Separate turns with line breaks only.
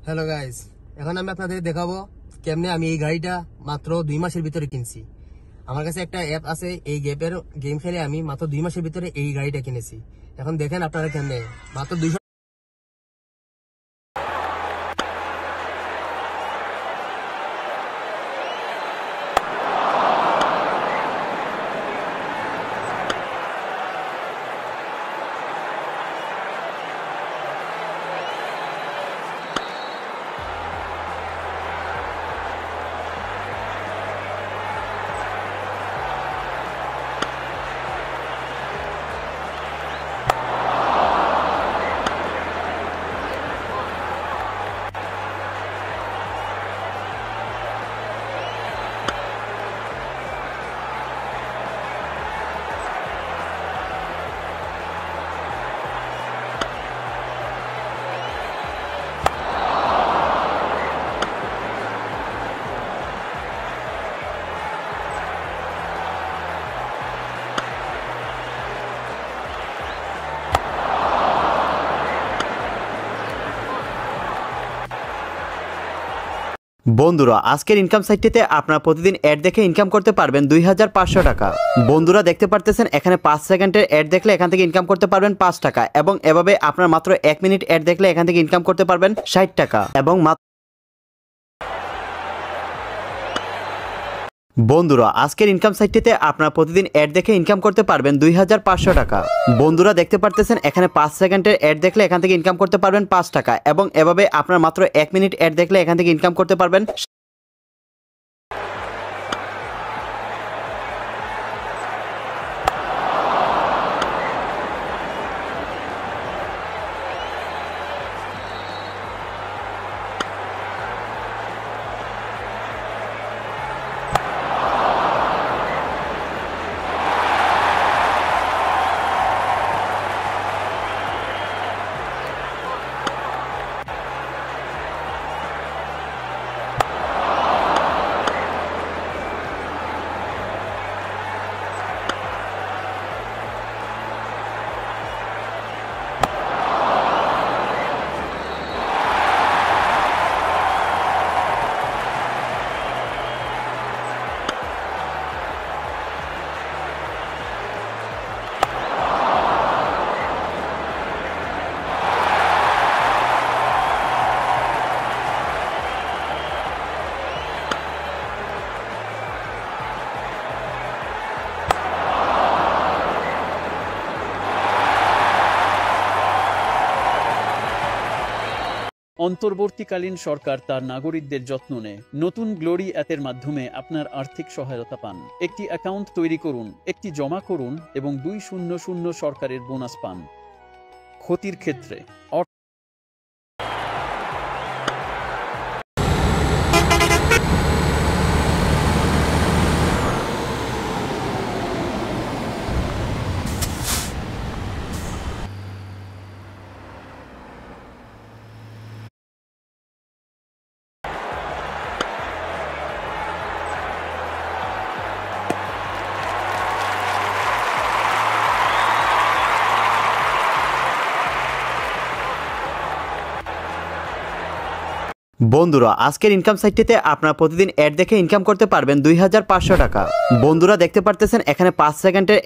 Hello guys, এখন আমি আপনাদের দেখাবো কেমনে আমি এই গাড়িটা মাত্র 2 মাসের ভিতরে কিনছি। আমার কাছে একটা অ্যাপ আছে, এই অ্যাপের গেম খেলে আমি মাত্র 2 মাসের ভিতরে এই গাড়িটা কিনেছি। এখন দেখেন আপনারা কেমনে মাত্র 200।
বন্ধুরা আজকের ইনকাম সাইটটিতে আপনারা প্রতিদিন অ্যাড দেখে ইনকাম করতে পারবেন 2500 টাকা। বন্ধুরা দেখতে পারতেছেন এখানে 5 সেকেন্ডের অ্যাড দেখলে এখান থেকে ইনকাম করতে পারবেন 5 টাকা, এবং এভাবে আপনার মাত্র 1 মিনিট অ্যাড দেখলে এখান থেকে ইনকাম করতে পারবেন 60 টাকা। এবং বন্ধুরা আজকের ইনকাম সাইটটিতে আপনারা প্রতিদিন অ্যাড দেখে ইনকাম করতে পারবেন 2500 টাকা। বন্ধুরা দেখতে পারতেছেন এখানে 5 সেকেন্ডের অ্যাড দেখলে এখান থেকে ইনকাম করতে পারবেন 5 টাকা, এবং এভাবে আপনার মাত্র 1 মিনিট অ্যাড দেখলে এখান থেকে ইনকাম করতে পারবেন।
অন্তর্বর্তীকালীন সরকার তার নাগরিকদের যত্ন নেয়। নতুন গ্লোরি অ্যাপের মাধ্যমে আপনার আর্থিক সহায়তা পান। একটি অ্যাকাউন্ট তৈরি করুন, একটি জমা করুন এবং 200 সরকারের বোনাস পান। ক্ষতির ক্ষেত্রে
বন্ধুরা আজকের ইনকাম সাইটটিতে আপনারা প্রতিদিন অ্যাড দেখে ইনকাম করতে পারবেন 2500 টাকা। বন্ধুরা দেখতে পারতেছেন এখানে 5 সেকেন্ডের